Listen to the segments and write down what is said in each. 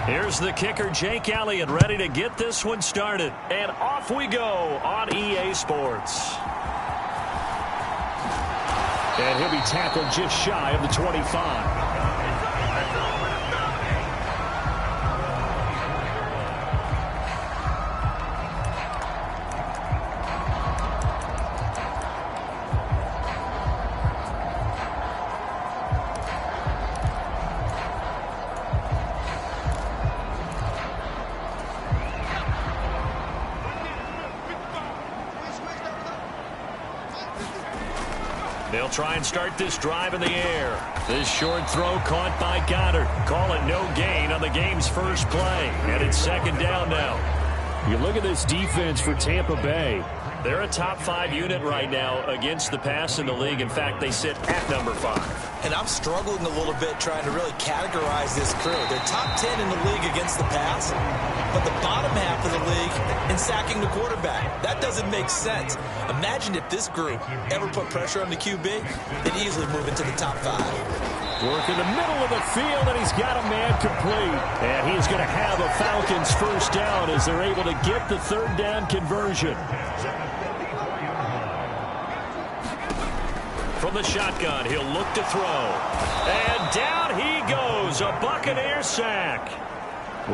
Here's the kicker, Jake Elliott, ready to get this one started. And off we go on EA Sports. And he'll be tackled just shy of the 25. They'll try and start this drive in the air. This short throw caught by Goddard. Call it no gain on the game's first play. And it's second down now. You look at this defense for Tampa Bay. They're a top 5 unit right now against the pass in the league. In fact, they sit at number 5. And I'm struggling a little bit trying to really categorize this crew. They're top 10 in the league against the pass, but the bottom half of the league in sacking the quarterback. That doesn't make sense. Imagine if this group ever put pressure on the QB, they'd easily move into the top 5. Work in the middle of the field, and he's got a man complete. And he's going to have a Falcons first down as they're able to get the third down conversion. From the shotgun, he'll look to throw. And down he goes, a Buccaneer sack.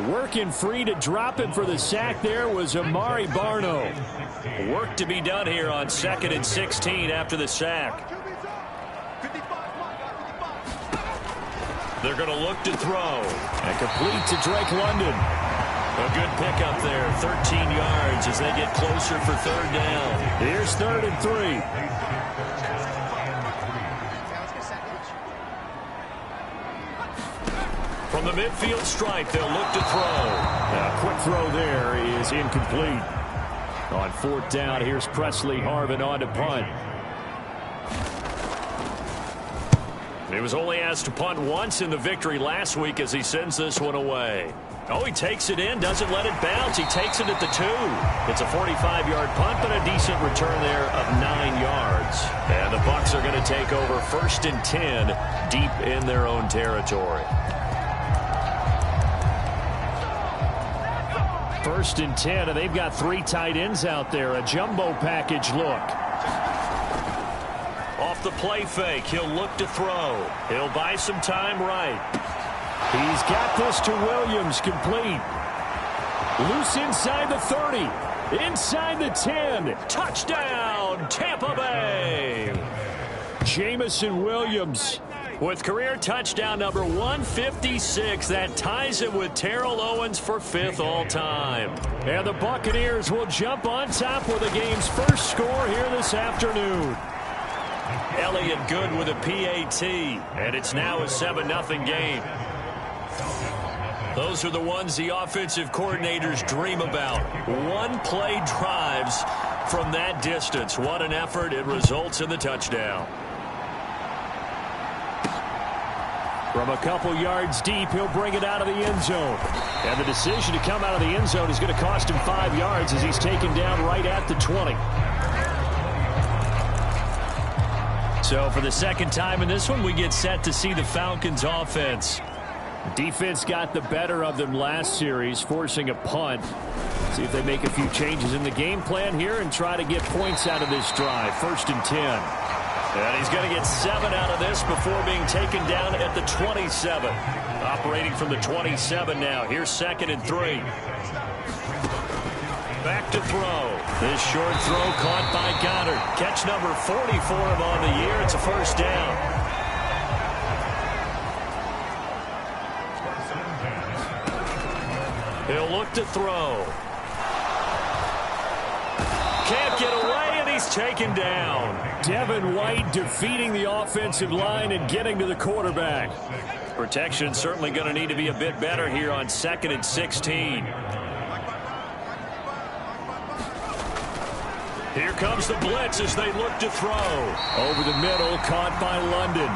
Working free to drop him for the sack there was Amari Barno. Work to be done here on 2nd and 16 after the sack. They're going to look to throw. And complete to Drake London. A good pickup there, 13 yards as they get closer for third down. Here's 3rd and 3. From the midfield stripe, they'll look to throw. A quick throw there is incomplete. On 4th down, here's Presley Harvin on to punt. He was only asked to punt once in the victory last week as he sends this one away. Oh, he takes it in, doesn't let it bounce. He takes it at the 2. It's a 45-yard punt, but a decent return there of 9 yards. And the Bucs are going to take over 1st and 10 deep in their own territory. 1st and 10, and they've got 3 tight ends out there. A jumbo package look. Off the play fake, he'll look to throw. He'll buy some time right. He's got this to Williams, complete. Loose inside the 30. Inside the 10. Touchdown, Tampa Bay. Jamison Williams. With career touchdown number 156, that ties him with Terrell Owens for 5th all-time. And the Buccaneers will jump on top with the game's first score here this afternoon. Elliott good with a PAT, and it's now a 7-0 game. Those are the ones the offensive coordinators dream about. One-play drives from that distance. What an effort. It results in the touchdown. From a couple yards deep, he'll bring it out of the end zone. And the decision to come out of the end zone is going to cost him 5 yards as he's taken down right at the 20. So for the second time in this one, we get set to see the Falcons offense. Defense got the better of them last series, forcing a punt. See if they make a few changes in the game plan here and try to get points out of this drive. 1st and 10. And he's going to get 7 out of this before being taken down at the 27. Operating from the 27 now. Here's 2nd and 3. Back to throw. This short throw caught by Goddard. Catch number 40 for him on the year. It's a first down. He'll look to throw. Can't get away, and he's taken down. Devin White defeating the offensive line and getting to the quarterback. Protection certainly going to need to be a bit better here on 2nd and 16. Here comes the blitz as they look to throw. Over the middle, caught by London.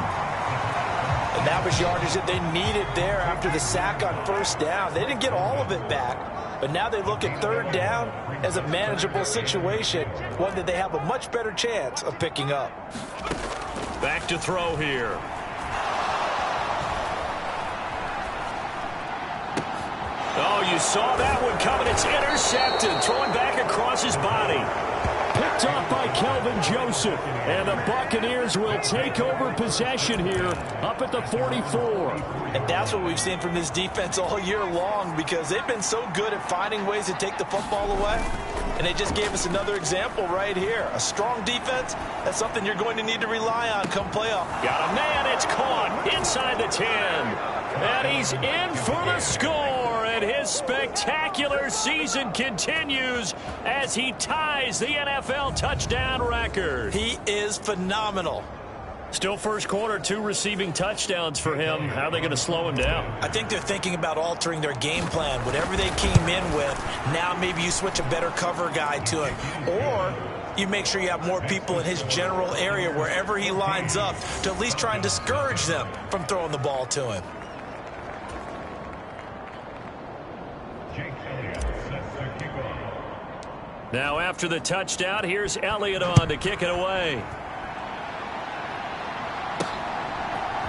And that was yardage that they needed there after the sack on 1st down. They didn't get all of it back, but now they look at 3rd down as a manageable situation, one that they have a much better chance of picking up. Back to throw here. you saw that one coming. It's intercepted. Throwing back across his body. Picked off by Kelvin Joseph. And the Buccaneers will take over possession here up at the 44. And that's what we've seen from this defense all year long, because they've been so good at finding ways to take the football away. And they just gave us another example right here. A strong defense, that's something you're going to need to rely on come playoff. Got a man, it's caught inside the 10. And he's in for the score. And his spectacular season continues as he ties the NFL touchdown record. He is phenomenal. Still first quarter, 2 receiving touchdowns for him. How are they going to slow him down? I think they're thinking about altering their game plan. Whatever they came in with, now maybe you switch a better cover guy to him. Or you make sure you have more people in his general area wherever he lines up to at least try and discourage them from throwing the ball to him. Now after the touchdown, here's Elliott on to kick it away.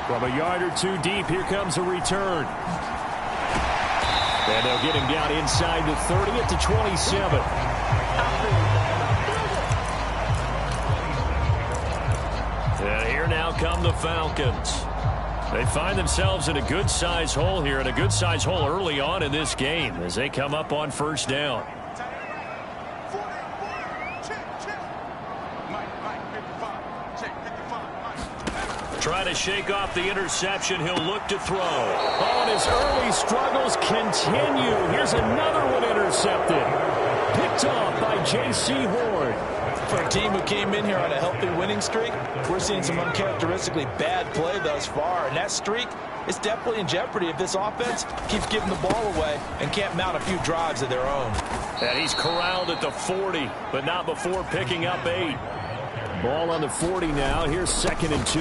From a yard or 2 deep, here comes a return. And they'll get him down inside the 30 at the 27. And here now come the Falcons. They find themselves in a good-sized hole here, and a good-sized hole early on in this game as they come up on first down. Trying to shake off the interception. He'll look to throw. Oh, and his early struggles continue. Here's another one intercepted. Picked off by J.C. Horn. For a team who came in here on a healthy winning streak, we're seeing some uncharacteristically bad play thus far. And that streak is definitely in jeopardy if this offense keeps giving the ball away and can't mount a few drives of their own. And he's corralled at the 40, but not before picking up 8. Ball on the 40 now. Here's 2nd and 2.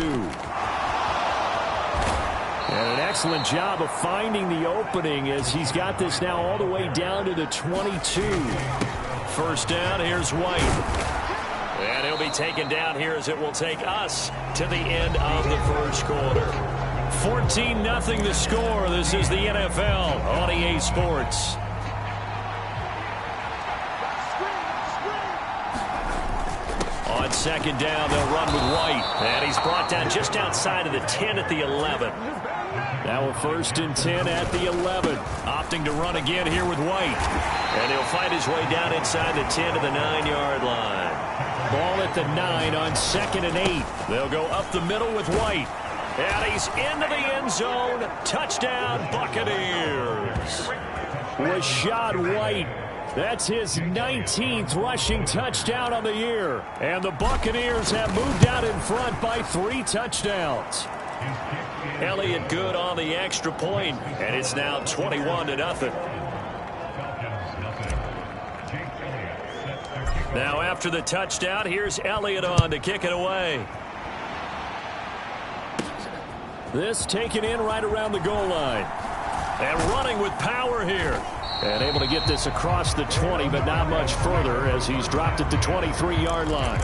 And an excellent job of finding the opening as he's got this now all the way down to the 22. First down, here's White. And he'll be taken down here as it will take us to the end of the first quarter. 14-0 the score. This is the NFL on EA Sports. On second down, they'll run with White. And he's brought down just outside of the 10 at the 11. Now a 1st and 10 at the 11. Opting to run again here with White. And he'll fight his way down inside the 10 to the 9-yard line. Ball at the 9 on 2nd and 8. They'll go up the middle with White. And he's into the end zone. Touchdown, Buccaneers. Rashad White. That's his 19th rushing touchdown on the year. And the Buccaneers have moved out in front by 3 touchdowns. Elliott good on the extra point, and it's now 21-0. Now after the touchdown, here's Elliott on to kick it away. This taken in right around the goal line. And running with power here. And able to get this across the 20, but not much further as he's dropped at the 23-yard line.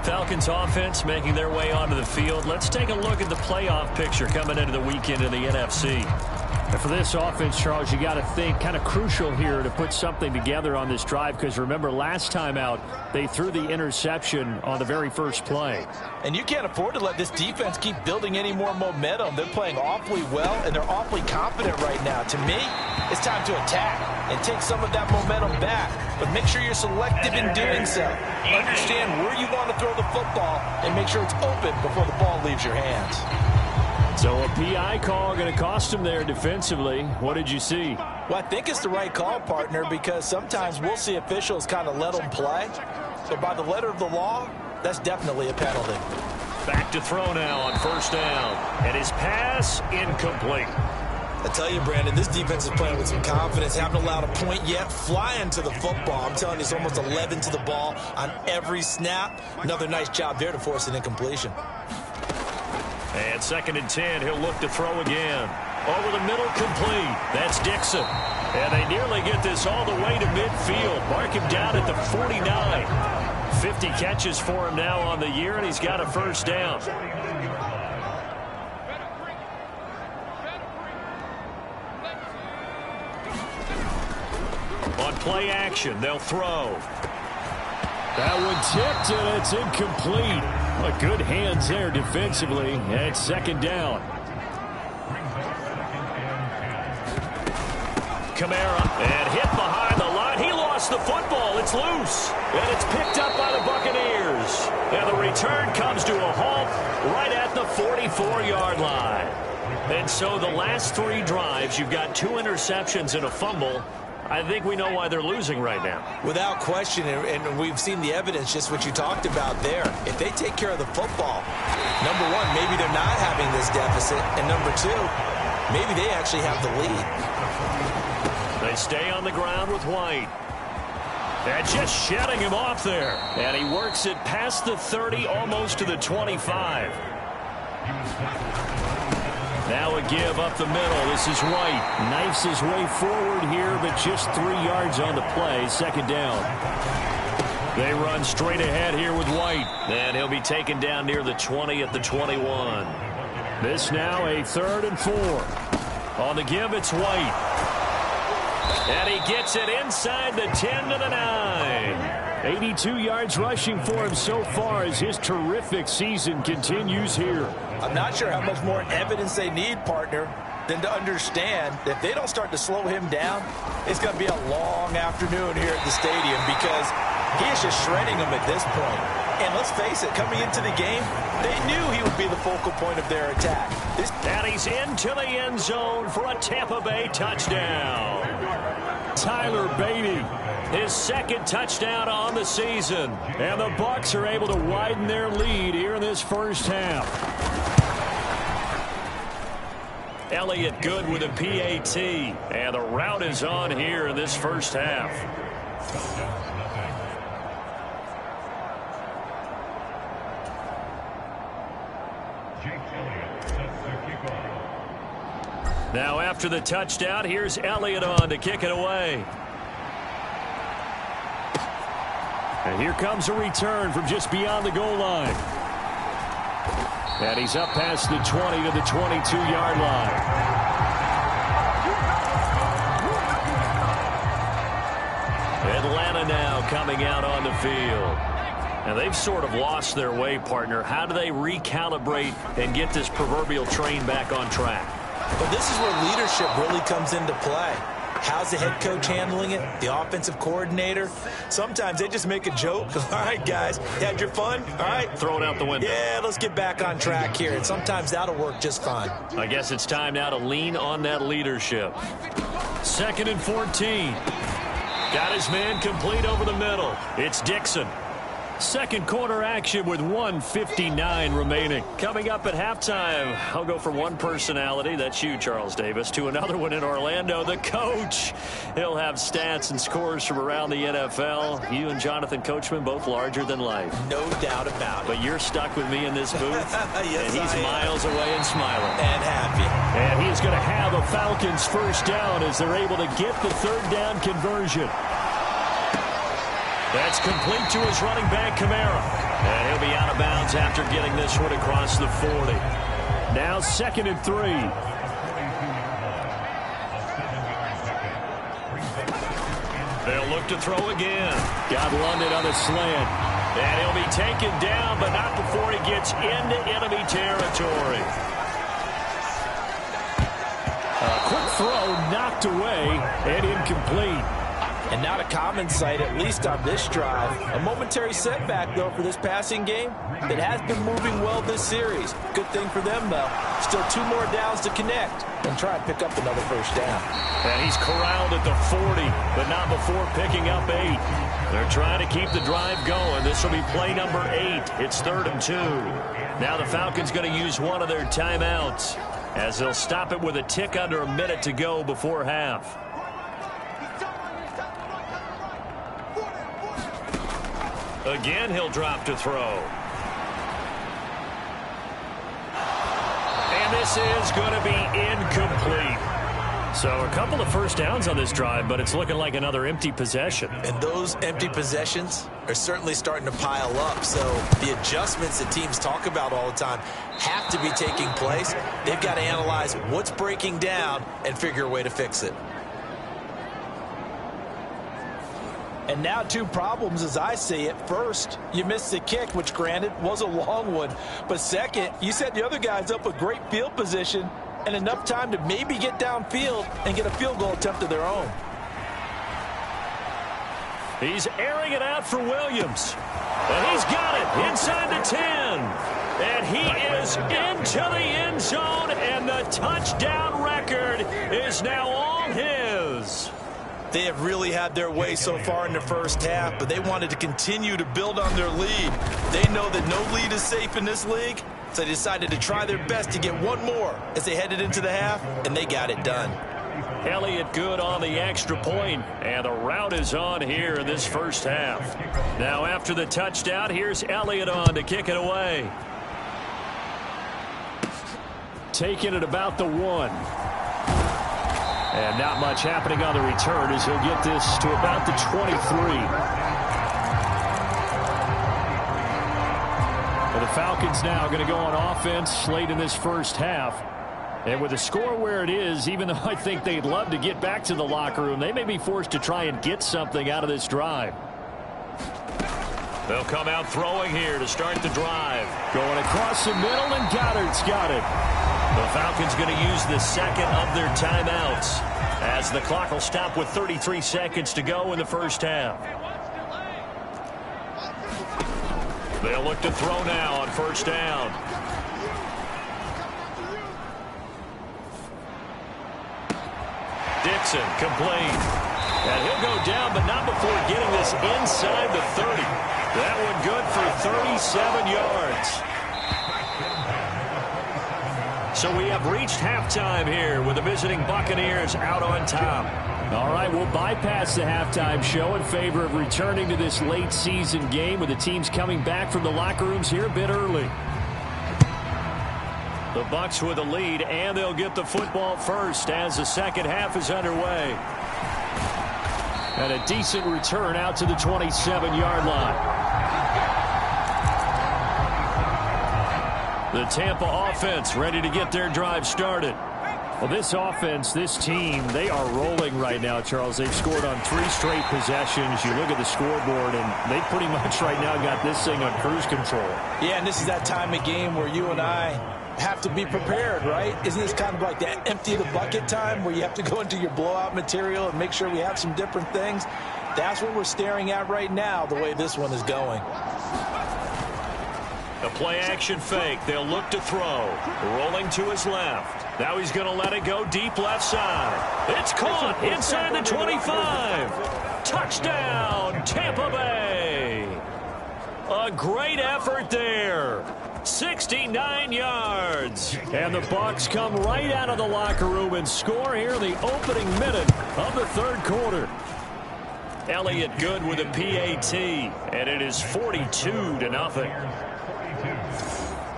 Falcons offense making their way onto the field. Let's take a look at the playoff picture coming into the weekend in the NFC. And for this offense, Charles, you got to think kind of crucial here to put something together on this drive, because remember last time out they threw the interception on the very first play. And you can't afford to let this defense keep building any more momentum. They're playing awfully well, and they're awfully confident right now. To me, it's time to attack and take some of that momentum back. But make sure you're selective in doing so. Understand where you want to throw the football and make sure it's open before the ball leaves your hands. So a PI call going to cost him there defensively. What did you see? Well, I think it's the right call, partner, because sometimes we'll see officials kind of let them play. But by the letter of the law, that's definitely a penalty. Back to throw now on first down. And his pass incomplete. I tell you, Brandon, this defense is playing with some confidence. Haven't allowed a point yet. Flying to the football. I'm telling you, it's almost 11 to the ball on every snap. Another nice job there to force an incompletion. And 2nd and 10, he'll look to throw again. Over the middle, complete. That's Dixon. And they nearly get this all the way to midfield. Mark him down at the 49. 50 catches for him now on the year, and he's got a first down. play action. They'll throw. That one tipped, and it's incomplete. But good hands there defensively. And second down. Kamara, and hit behind the line. He lost the football. It's loose. And it's picked up by the Buccaneers. And the return comes to a halt right at the 44-yard line. And so the last 3 drives, you've got 2 interceptions and a fumble. I think we know why they're losing right now. Without question, and we've seen the evidence, just what you talked about there. If they take care of the football, number one, maybe they're not having this deficit. And number 2, maybe they actually have the lead. They stay on the ground with White. And just shedding him off there. And he works it past the 30, almost to the 25. Now a give up the middle. This is White. Knifes his way forward here, but just 3 yards on the play. Second down. They run straight ahead here with White. And he'll be taken down near the 20 at the 21. This now a 3rd and 4. On the give, it's White. And he gets it inside the 10 to the 9. 82 yards rushing for him so far as his terrific season continues here. I'm not sure how much more evidence they need, partner, than to understand that if they don't start to slow him down, it's going to be a long afternoon here at the stadium because he is just shredding them at this point. And let's face it, coming into the game, they knew he would be the focal point of their attack. And he's into the end zone for a Tampa Bay touchdown. Tyler Beatty, his 2nd touchdown on the season. And the Bucs are able to widen their lead here in this first half. Elliott good with a PAT. And the route is on here in this first half. Now after the touchdown, here's Elliott on to kick it away. And here comes a return from just beyond the goal line. And he's up past the 20 to the 22-yard line. Atlanta now coming out on the field. And they've sort of lost their way, partner. How do they recalibrate and get this proverbial train back on track? But this is where leadership really comes into play. How's the head coach handling it? The offensive coordinator? Sometimes they just make a joke. All right, guys, you had your fun? All right. Throw it out the window. Yeah, let's get back on track here. And sometimes that'll work just fine. I guess it's time now to lean on that leadership. 2nd and 14. Got his man complete over the middle. It's Dixon. Second quarter action with 1:59 remaining. Coming up at halftime, I'll go from one personality, that's you, Charles Davis, to another one in Orlando, the coach. He'll have stats and scores from around the NFL. You and Jonathan Coachman, both larger than life. No doubt about it. But you're stuck with me in this booth, yes, and he's miles away and smiling. And happy. And he is going to have a Falcons first down as they're able to get the 3rd down conversion. That's complete to his running back, Kamara. And he'll be out of bounds after getting this one across the 40. Now 2nd and 3. They'll look to throw again. Got London on the slant. And he'll be taken down, but not before he gets into enemy territory. A quick throw knocked away and incomplete. And not a common sight, at least on this drive. A momentary setback, though, for this passing game that has been moving well this series. Good thing for them, though. Still 2 more downs to connect and try and pick up another first down. And he's corralled at the 40, but not before picking up 8. They're trying to keep the drive going. This will be play number 8. It's 3rd and 2. Now the Falcons going to use one of their timeouts as they'll stop it with a tick under a minute to go before half. Again, he'll drop to throw. And this is going to be incomplete. So a couple of first downs on this drive, but it's looking like another empty possession. And those empty possessions are certainly starting to pile up. So the adjustments that teams talk about all the time have to be taking place. They've got to analyze what's breaking down and figure a way to fix it. And now two problems as I see it. First, you missed the kick, which granted was a long one. But second, you set the other guys up with great field position and enough time to maybe get downfield and get a field goal attempt of their own. He's airing it out for Williams. And he's got it inside the 10. And he is into the end zone, and the touchdown record is now all his. They have really had their way so far in the first half, but they wanted to continue to build on their lead. They know that no lead is safe in this league, so they decided to try their best to get one more as they headed into the half, and they got it done. Elliott good on the extra point, and the route is on here in this first half. Now after the touchdown, here's Elliott on to kick it away. Taking it about the 1. And not much happening on the return as he'll get this to about the 23. Well, the Falcons now going to go on offense late in this first half. And with the score where it is, even though I think they'd love to get back to the locker room, they may be forced to try and get something out of this drive. They'll come out throwing here to start the drive. Going across the middle, and Goddard's got it. The Falcons going to use the second of their timeouts as the clock will stop with 33 seconds to go in the first half. They'll look to throw now on first down. Dixon complete. And he'll go down, but not before getting this inside the 30. That one good for 37 yards. So we have reached halftime here with the visiting Buccaneers out on top. All right, we'll bypass the halftime show in favor of returning to this late season game with the teams coming back from the locker rooms here a bit early. The Bucs with a lead, and they'll get the football first as the second half is underway. And a decent return out to the 27-yard line. The Tampa offense ready to get their drive started. Well, this offense, this team, they are rolling right now, Charles. They've scored on 3 straight possessions. You look at the scoreboard, and they pretty much right now got this thing on cruise control. Yeah, and this is that time of game where you and I have to be prepared, right? Isn't this kind of like that empty the bucket time where you have to go into your blowout material and make sure we have some different things? That's what we're staring at right now, the way this one is going. A play-action fake. They'll look to throw. Rolling to his left. Now he's going to let it go deep left side. It's caught inside the 25. Touchdown, Tampa Bay. A great effort there. 69 yards. And the Bucs come right out of the locker room and score here in the opening minute of the third quarter. Elliott good with a PAT, and it is 42-0.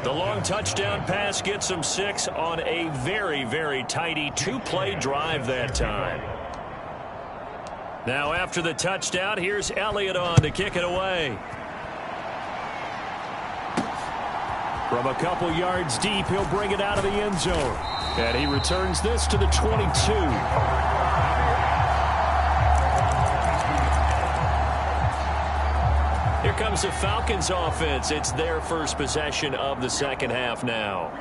The long touchdown pass gets them 6 on a very, very tidy 2-play drive that time. Now after the touchdown, here's Elliott on to kick it away. From a couple yards deep, he'll bring it out of the end zone. And he returns this to the 22. Here comes the Falcons offense. It's their first possession of the second half now.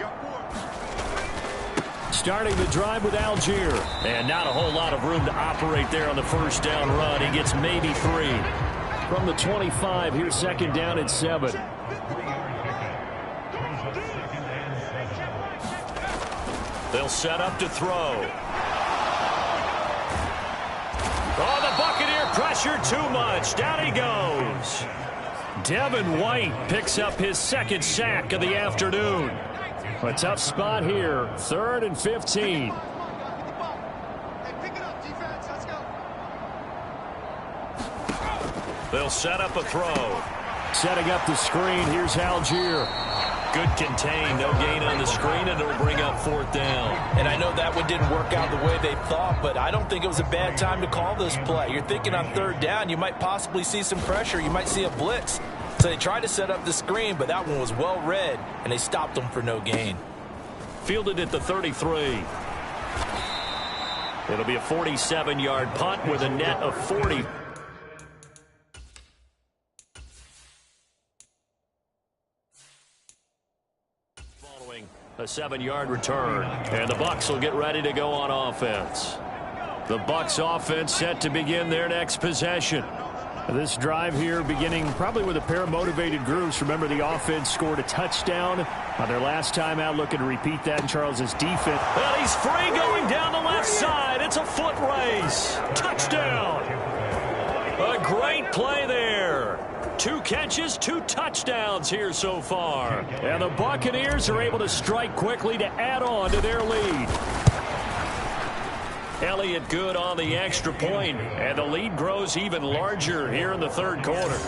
Starting the drive with Algier. And not a whole lot of room to operate there on the first down run. He gets maybe 3. From the 25, here's second down at 7. They'll set up to throw. Oh, the Buccaneer pressure too much. Down he goes. Devin White picks up his second sack of the afternoon. A tough spot here. 3rd and 15. They'll set up a throw. Setting up the screen. Here's Algier. Good contain. No gain on the screen, and it'll bring up 4th down. And I know that one didn't work out the way they thought, but I don't think it was a bad time to call this play. You're thinking on 3rd down, you might possibly see some pressure. You might see a blitz. So they tried to set up the screen, but that one was well read, and they stopped them for no gain. Fielded at the 33. It'll be a 47-yard punt with a net of 40. A 7-yard return. And the Bucs will get ready to go on offense. The Bucs offense set to begin their next possession. This drive here beginning probably with a pair of motivated groups. Remember, the offense scored a touchdown on their last time out, looking to repeat that in Charles's defense. Well, he's free going down the left side. It's a foot race. Touchdown. A great play there. 2 catches, 2 touchdowns here so far. And the Buccaneers are able to strike quickly to add on to their lead. Elliott good on the extra point, and the lead grows even larger here in the third quarter.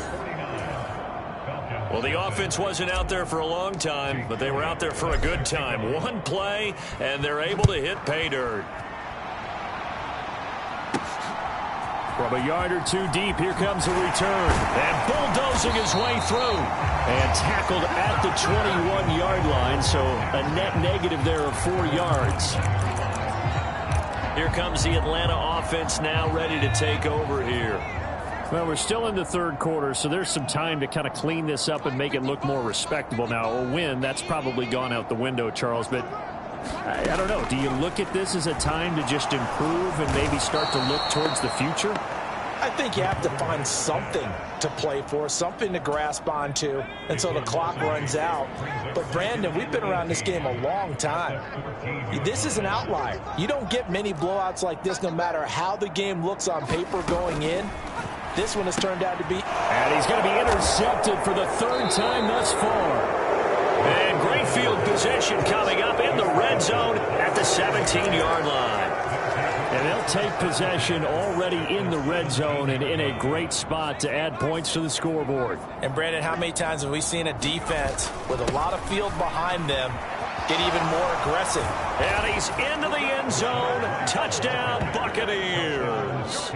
Well, the offense wasn't out there for a long time, but they were out there for a good time. 1 play, and they're able to hit pay dirt. From a yard or 2 deep, here comes a return. And bulldozing his way through. And tackled at the 21-yard line, so a net negative there of 4 yards. Here comes the Atlanta offense now ready to take over here. Well, we're still in the third quarter, so there's some time to kind of clean this up and make it look more respectable. Now, a win, that's probably gone out the window, Charles, but I don't know. Do you look at this as a time to just improve and maybe start to look towards the future? I think you have to find something to play for, something to grasp onto until the clock runs out. But, Brandon, we've been around this game a long time. This is an outlier. You don't get many blowouts like this no matter how the game looks on paper going in. This one has turned out to be. And he's going to be intercepted for the 3rd time thus far. And great field position coming up in the red zone at the 17-yard line. And they'll take possession already in the red zone and in a great spot to add points to the scoreboard. And, Brandon, how many times have we seen a defense with a lot of field behind them get even more aggressive? And he's into the end zone. Touchdown, Buccaneers.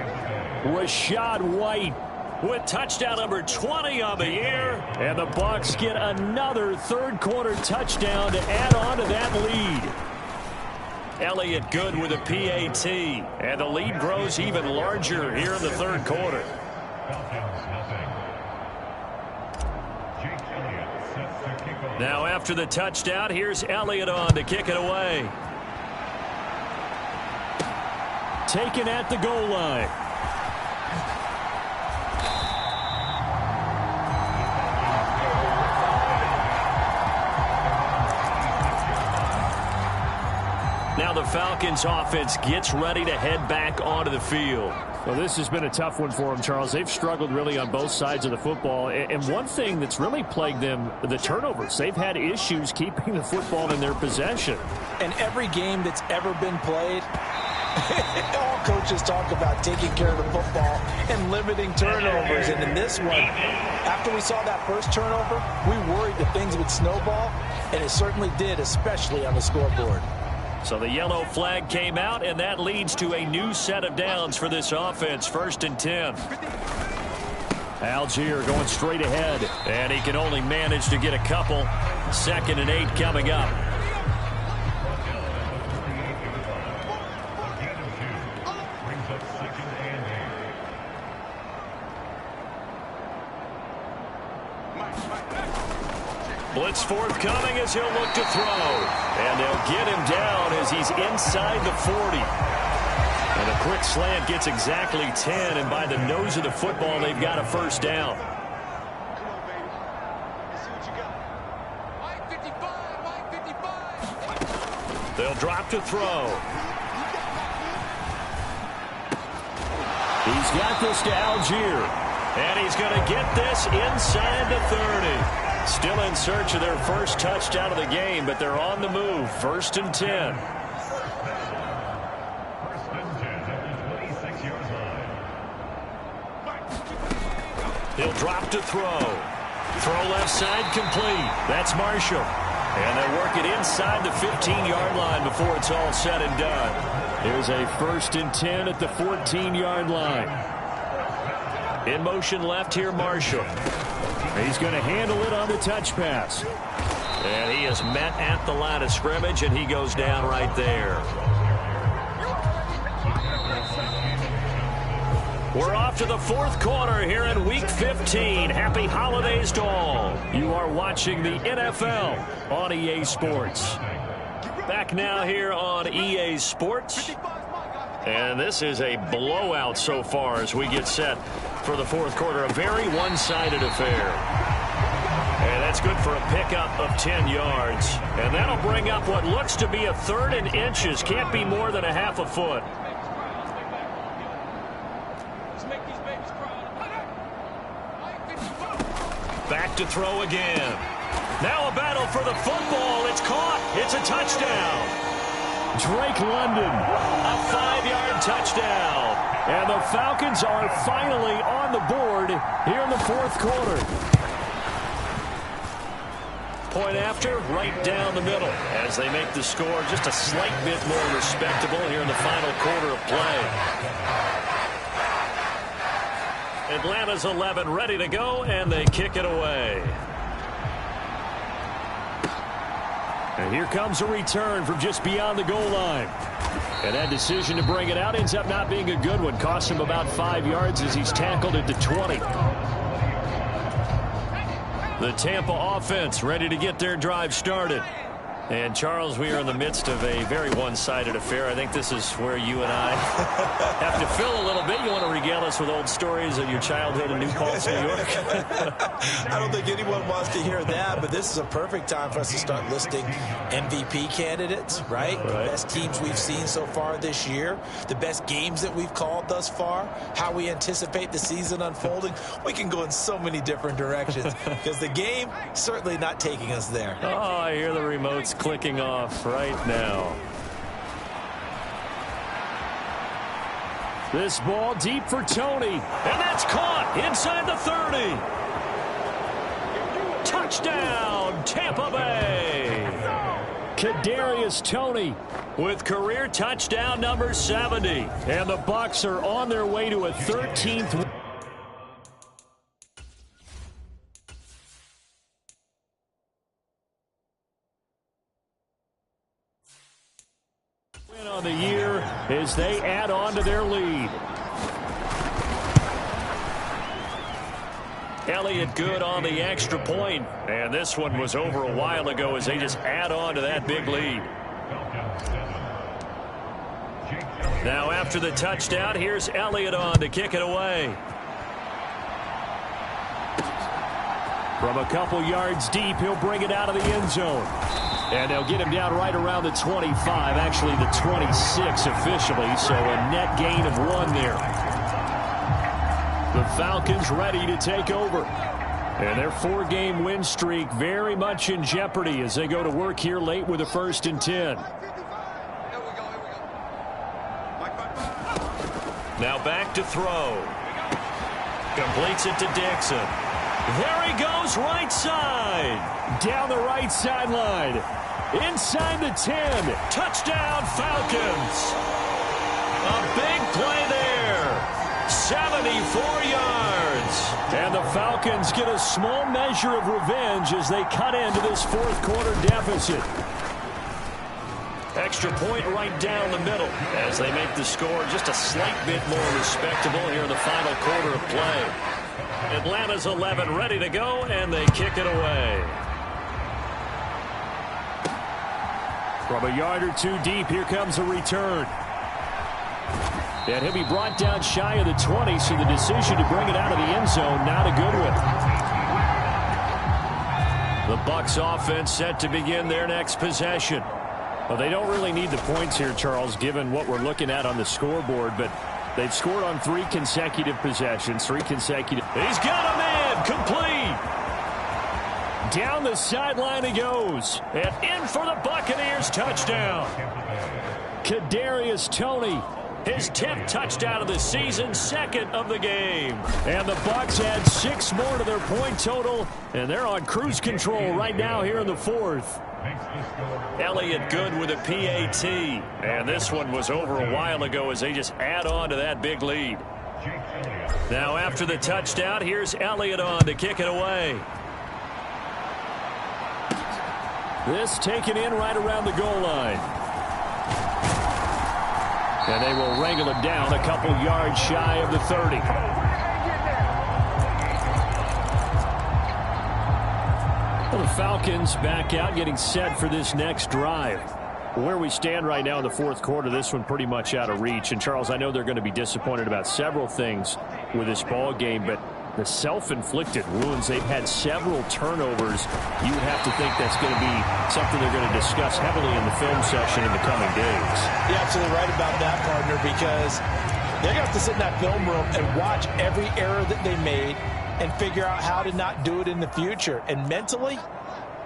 Rashad White with touchdown number 20 on the year. And the Bucs get another third-quarter touchdown to add on to that lead. Elliott good with a PAT. And the lead grows even larger here in the third quarter. Now after the touchdown, here's Elliott on to kick it away. Taken at the goal line. Now the Falcons offense gets ready to head back onto the field. Well, this has been a tough one for them, Charles. They've struggled really on both sides of the football. And one thing that's really plagued them, the turnovers. They've had issues keeping the football in their possession. And every game that's ever been played, all coaches talk about taking care of the football and limiting turnovers. And in this one, after we saw that first turnover, we worried that things would snowball, and it certainly did, especially on the scoreboard. So the yellow flag came out, and that leads to a new set of downs for this offense. 1st and 10. Algier going straight ahead. And he can only manage to get a couple. 2nd and 8 coming up. Blitz forthcoming as he'll look to throw. And they'll get him down as he's inside the 40. And a quick slant gets exactly 10. And by the nose of the football, they've got a first down. They'll drop to throw. He's got this to Algier. And he's going to get this inside the 30. Still in search of their first touchdown of the game, but they're on the move. 1st and 10. He'll drop to throw. Throw left side complete. That's Marshall. And they'll work it inside the 15-yard line before it's all said and done. Here's a 1st and 10 at the 14-yard line. In motion left here, Marshall. He's going to handle it on the touch pass. And he is met at the line of scrimmage, and he goes down right there. We're off to the 4th quarter here in Week 15. Happy holidays to all. You are watching the NFL on EA Sports. Back now here on EA Sports. And this is a blowout so far as we get set for the fourth quarter. A very one-sided affair. And that's good for a pickup of 10 yards. And that'll bring up what looks to be a third and inches. Can't be more than a half a foot. Back to throw again. Now a battle for the football. It's caught. It's a touchdown. Drake London. A 5-yard touchdown. And the Falcons are finally on the board here in the fourth quarter. Point after, right down the middle as they make the score just a slight bit more respectable here in the final quarter of play. Atlanta's 11 ready to go, and they kick it away. And here comes a return from just beyond the goal line. And that decision to bring it out ends up not being a good one. Cost him about 5 yards as he's tackled it to 20. The Tampa offense ready to get their drive started. And, Charles, we are in the midst of a very one-sided affair. I think this is where you and I have to fill a little bit. You want to regale us with old stories of your childhood in New Paltz, New York? I don't think anyone wants to hear that, but this is a perfect time for us to start listing MVP candidates, right? The best teams we've seen so far this year, the best games that we've called thus far, how we anticipate the season unfolding. We can go in so many different directions because the game certainly not taking us there. Oh, I hear the remotes clicking off right now. This ball deep for Tony. And that's caught inside the 30. Touchdown, Tampa Bay. Kadarius Toney with career touchdown number 70. And the Bucs are on their way to a 13th win on the year as they add on to their lead. Elliott good on the extra point. And this one was over a while ago as they just add on to that big lead. Now after the touchdown, here's Elliott on to kick it away. From a couple yards deep, he'll bring it out of the end zone. And they'll get him down right around the 25, actually the 26 officially, so a net gain of 1 there. The Falcons ready to take over. And their 4-game win streak very much in jeopardy as they go to work here late with a 1st and 10. Now back to throw. Completes it to Dixon. There he goes, right side. Down the right sideline. Inside the 10. Touchdown, Falcons. A big play there. 74 yards. And the Falcons get a small measure of revenge as they cut into this fourth quarter deficit. Extra point right down the middle as they make the score just a slight bit more respectable here in the final quarter of play. Atlanta's 11 ready to go, and they kick it away. From a yard or 2 deep, here comes a return. And he'll be brought down shy of the 20, so the decision to bring it out of the end zone, not a good one. The Bucs offense set to begin their next possession. Well, they don't really need the points here, Charles, given what we're looking at on the scoreboard, but they've scored on 3 consecutive possessions, 3 consecutive. He's got him in, complete. Down the sideline he goes, and in for the Buccaneers touchdown. Kadarius Toney. His 10th touchdown of the season, 2nd of the game. And the Bucs add 6 more to their point total, and they're on cruise control right now here in the 4th. Elliott good with a PAT. And this one was over a while ago as they just add on to that big lead. Now after the touchdown, here's Elliott on to kick it away. This taken in right around the goal line. And they will wrangle him down a couple yards shy of the 30. Well, the Falcons back out getting set for this next drive. Where we stand right now in the fourth quarter, this one pretty much out of reach. And, Charles, I know they're going to be disappointed about several things with this ball game, but the self-inflicted wounds, they've had several turnovers. You would have to think that's going to be something they're going to discuss heavily in the film session in the coming days. You're absolutely right about that, partner, because they're going to have to sit in that film room and watch every error that they made and figure out how to not do it in the future. And mentally,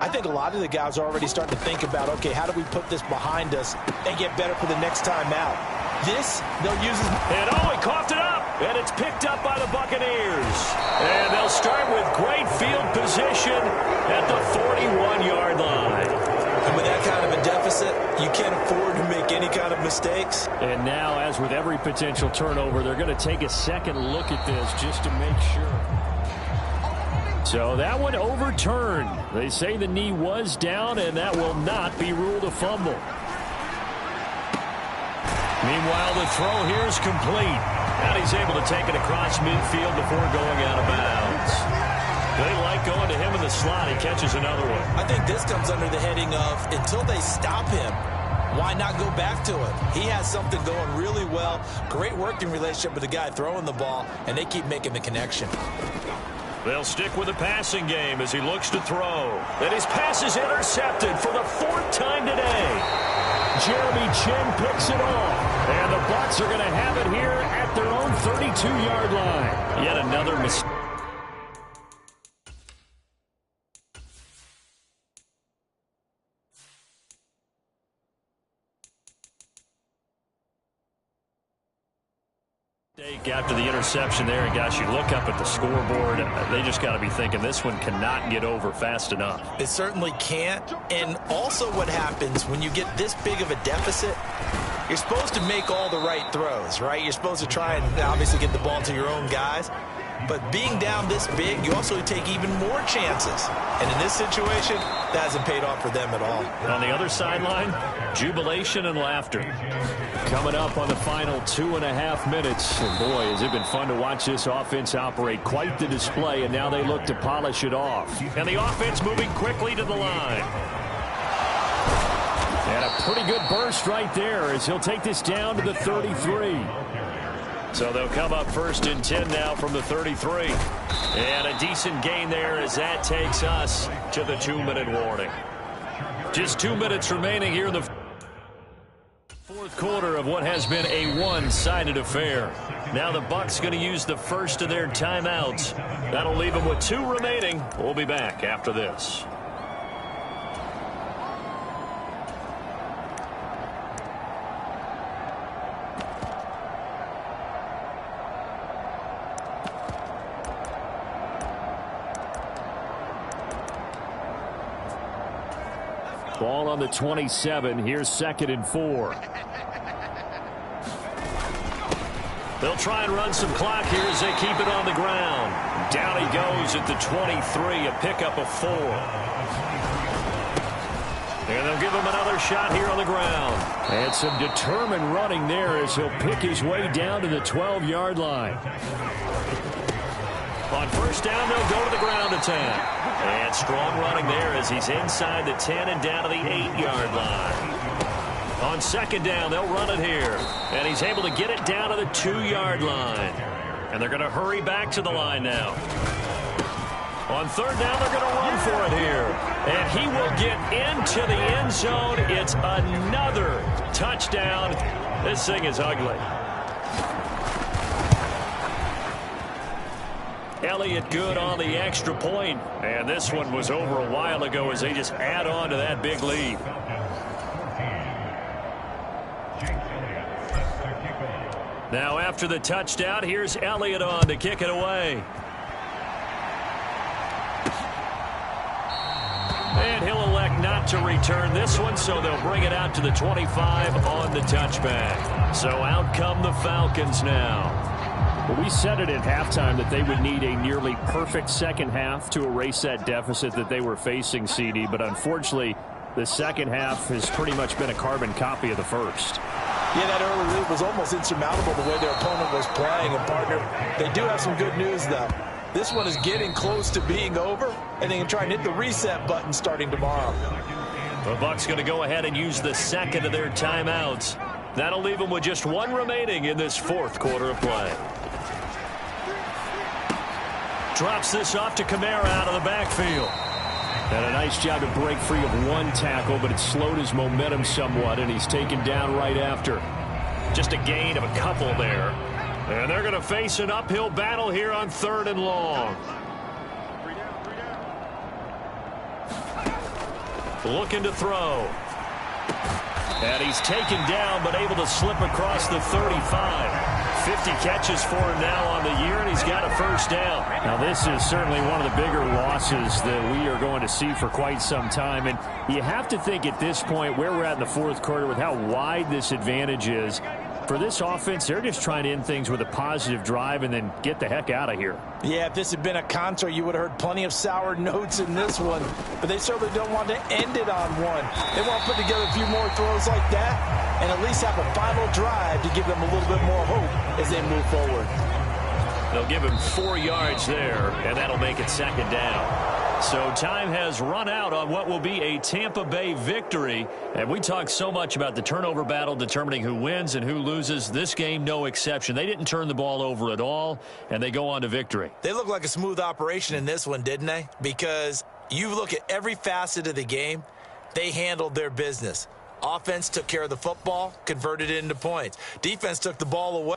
I think a lot of the guys are already starting to think about, okay, how do we put this behind us and get better for the next time out? This, they'll use as... And oh, he coughed it up, and it's picked up by the Buccaneers. And they'll start with great field position at the 41-yard line. And with that kind of a deficit, you can't afford to make any kind of mistakes. And now, as with every potential turnover, they're going to take a second look at this just to make sure. So that one overturned. They say the knee was down, and that will not be ruled a fumble. Meanwhile, the throw here is complete. And he's able to take it across midfield before going out of bounds. They like going to him in the slot. He catches another one. I think this comes under the heading of, until they stop him, why not go back to it? He has something going really well. Great working relationship with the guy throwing the ball, and they keep making the connection. They'll stick with the passing game as he looks to throw. And his pass is intercepted for the fourth time today. Jeremy Chin picks it off. And the Bucs are going to have it here at their own 32-yard line. Yet another mistake. After the interception there, and guys, you look up at the scoreboard, they just got to be thinking this one cannot get over fast enough. It certainly can't. And also what happens when you get this big of a deficit, you're supposed to make all the right throws, right? You're supposed to try and obviously get the ball to your own guys. But being down this big, you also take even more chances. And in this situation, that hasn't paid off for them at all. On the other sideline, jubilation and laughter. Coming up on the final 2.5 minutes. And boy, has it been fun to watch this offense operate. Quite the display, and now they look to polish it off. And the offense moving quickly to the line. And a pretty good burst right there as he'll take this down to the 33. So they'll come up 1st and 10 now from the 33. And a decent gain there as that takes us to the 2-minute warning. Just 2 minutes remaining here in the fourth quarter of what has been a one-sided affair. Now the Bucs going to use the first of their timeouts. That'll leave them with 2 remaining. We'll be back after this. Ball on the 27. Here's 2nd and 4. They'll try and run some clock here as they keep it on the ground. Down he goes at the 23, a pickup of 4. And they'll give him another shot here on the ground. And some determined running there as he'll pick his way down to the 12-yard line. On 1st down, they'll go to the ground attack. And strong running there as he's inside the 10 and down to the 8-yard line. On 2nd down, they'll run it here. And he's able to get it down to the 2-yard line. And they're going to hurry back to the line now. On 3rd down, they're going to run for it here. And he will get into the end zone. It's another touchdown. This thing is ugly. Elliott good on the extra point. And this one was over a while ago as they just add on to that big lead. Now after the touchdown, here's Elliott on to kick it away. And he'll elect not to return this one, so they'll bring it out to the 25 on the touchback. So out come the Falcons now. Well, we said it at halftime that they would need a nearly perfect second half to erase that deficit that they were facing, CD. But unfortunately, the second half has pretty much been a carbon copy of the first. Yeah, that early lead was almost insurmountable the way their opponent was playing. And, partner, they do have some good news, though. This one is getting close to being over, and they can try and hit the reset button starting tomorrow. The Bucs going to go ahead and use the second of their timeouts. That'll leave them with just one remaining in this fourth quarter of play. Drops this off to Kamara out of the backfield. And a nice job to break free of one tackle, but it slowed his momentum somewhat, and he's taken down right after. Just a gain of a couple there. And they're going to face an uphill battle here on 3rd and long. Looking to throw. And he's taken down, but able to slip across the 35. 50 catches for him now on the year, and he's got a first down. Now, this is certainly one of the bigger losses that we are going to see for quite some time. And you have to think at this point where we're at in the fourth quarter with how wide this advantage is. For this offense, they're just trying to end things with a positive drive and then get the heck out of here. Yeah, if this had been a concert, you would have heard plenty of sour notes in this one. But they certainly don't want to end it on one. They want to put together a few more throws like that and at least have a final drive to give them a little bit more hope as they move forward. They'll give him 4 yards there, and that'll make it 2nd down. So time has run out on what will be a Tampa Bay victory. And we talk so much about the turnover battle determining who wins and who loses. This game, no exception. They didn't turn the ball over at all, and they go on to victory. They look like a smooth operation in this one, didn't they? Because you look at every facet of the game, they handled their business. Offense took care of the football, converted it into points. Defense took the ball away.